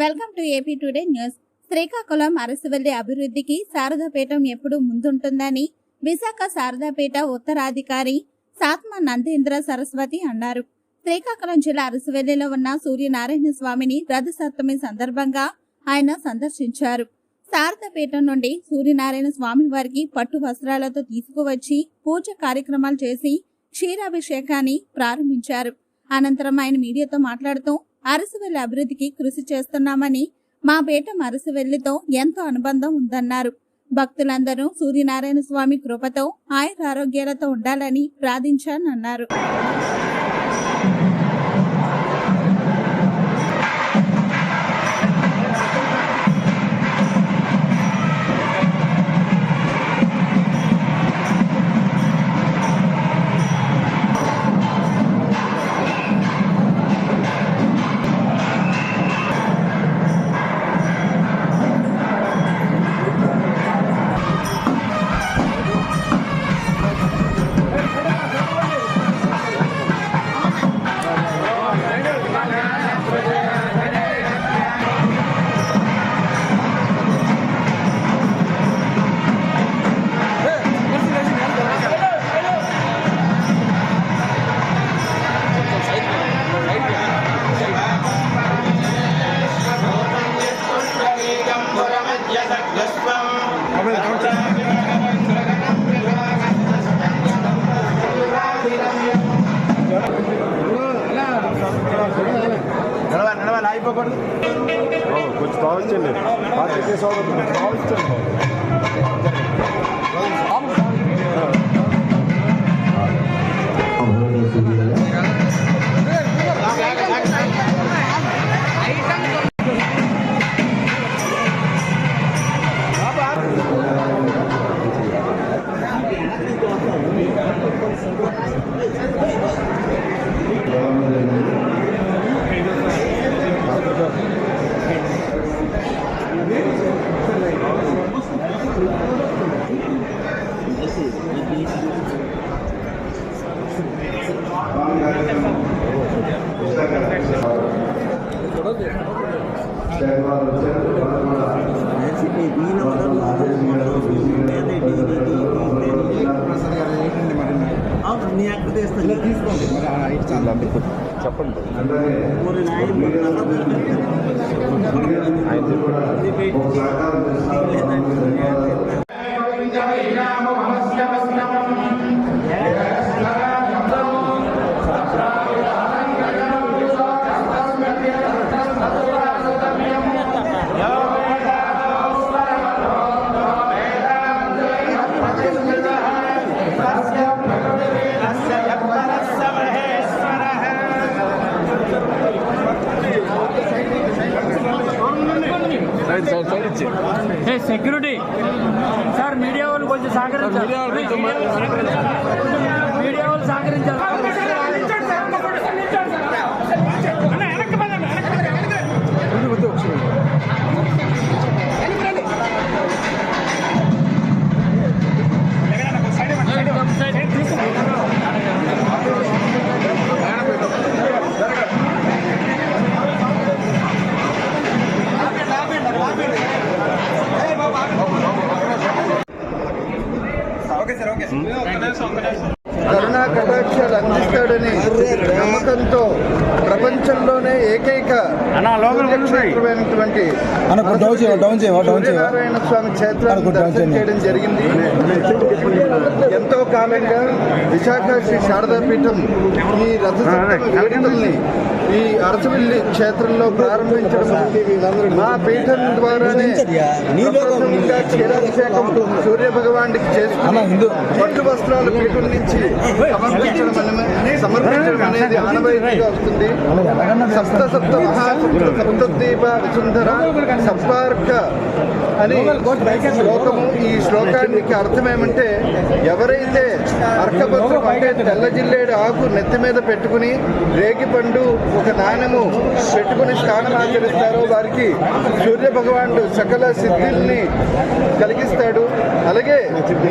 Welcome to AP today news. Srikakulam Arasavalli అభివృద్ధికి శారదాపీఠం ఎప్పుడు ముందుంటుందని విశాఖ శారదాపీఠ ఉత్తరాధికారి సాత్మ నందేంద్ర సరస్వతి అన్నారు. శ్రీకాకుళం జిల్లా అరసవల్లిలో ఉన్న సూర్యనారాయణ స్వామిని రథసప్తమి సందర్భంగా ఆయన సందర్శించారు. శారదాపీఠం నుండి సూర్యనారాయణ స్వామి వారికి పట్టు వస్త్రాలతో తీసుకువచ్చి పూజ కార్యక్రమాలు చేసి క్షీరాభిషేకాన్ని ప్రారంభించారు. అనంతరం ఆయన మీడియాతో మాట్లాడుతూ అరసవల్లి అభివృద్ధికి కృషి చేస్తున్నామని, మా పీఠం అరసవల్లితో ఎంతో అనుబంధం ఉందన్నారు. భక్తులందరూ సూర్యనారాయణ స్వామి కృపతో ఆయురారోగ్యాలతో ఉండాలని ప్రార్థించానన్నారు. कुछ पावर चले बाकी के सौ पावर चल చెప్పండి. సెక్యూరిటీ సార్, మీడియా వాళ్ళు కొంచెం సహకరించాలి. మీడియా వాళ్ళు సహకరించాలి. కరుణా కటాక్షాలు అందిస్తాడని నమ్మకంతో ప్రపంచంలోనే ఏకైక క్షేత్రమైనటువంటి సూర్యనారాయణ స్వామి క్షేత్రాన్ని దర్శనం చేయడం జరిగింది. ఎంతో కాలంగా విశాఖ శ్రీ శారదాపీఠం ఈ రథసప్తమి వేడుకల్ని ఈ అరసవల్లి క్షేత్రంలో ప్రారంభించడం, మా పీఠం ద్వారానే క్షీరాభిషేకం సూర్య భగవానికి చేసుకుని పట్టు వస్త్రాలు పీఠం నుంచి సమర్పించడం అనేది ఆనవాయితీగా వస్తుంది. సప్త సప్త సప్తద్వీప వసుంధర సప్తార్క అని శ్లోకము. ఈ శ్లోకానికి అర్థం ఏమంటే, ఎవరైతే అర్క పీతపత్రం అంటే తెల్ల జిల్లేడు ఆకు నెత్తి మీద పెట్టుకుని రేగిపండు ఒక నాణెము పెట్టుకుని స్నానం ఆచరిస్తారో వారికి సూర్య భగవానుడు సకల సిద్ధిల్ని కలిగిస్తాడు. అలాగే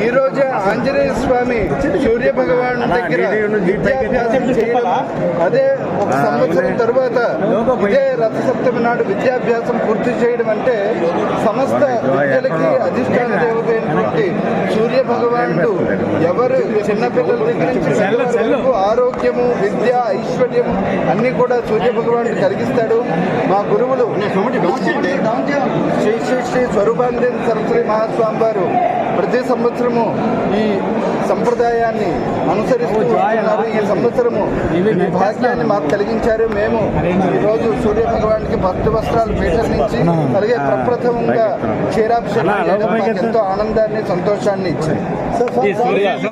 ఈ రోజే ఆంజనేయ స్వామి సూర్య భగవాను దగ్గర విద్యాభ్యాసం చేయడం, అదే ఒక సంవత్సరం తరువాత ఇదే రథసప్తమి నాడు విద్యాభ్యాసం పూర్తి చేయడం అంటే సమస్త విద్యలకి అధిష్టాన దేవత అయినటువంటి సూర్య భగవానుడు ఎవరు చిన్నపిల్లల దగ్గర నుంచి పెద్దవారి వరకు ఆరోగ్యము, విద్య, ఐశ్వర్యము అన్ని కూడా సూర్య భగవానుడు కలిగిస్తాడు. మా గురువులు శ్రీ శ్రీ శ్రీ స్వరూపానందేంద్ర సరస్వతి మహాస్వామి వారు ప్రతి సంవత్సరము ఈ సంప్రదాయాన్ని అనుసరిస్తూ ఉన్నారు. ఈ సంవత్సరము ఈ భాగ్యాన్ని మాకు కలిగించారు. మేము ఈరోజు సూర్య భగవానికి భక్తి వస్త్రాలు పీఠరించి అలాగే ప్రప్రథమంగా క్షీరాభిషేకం చేయడం మాకు ఎంతో ఆనందాన్ని, సంతోషాన్ని ఇచ్చింది.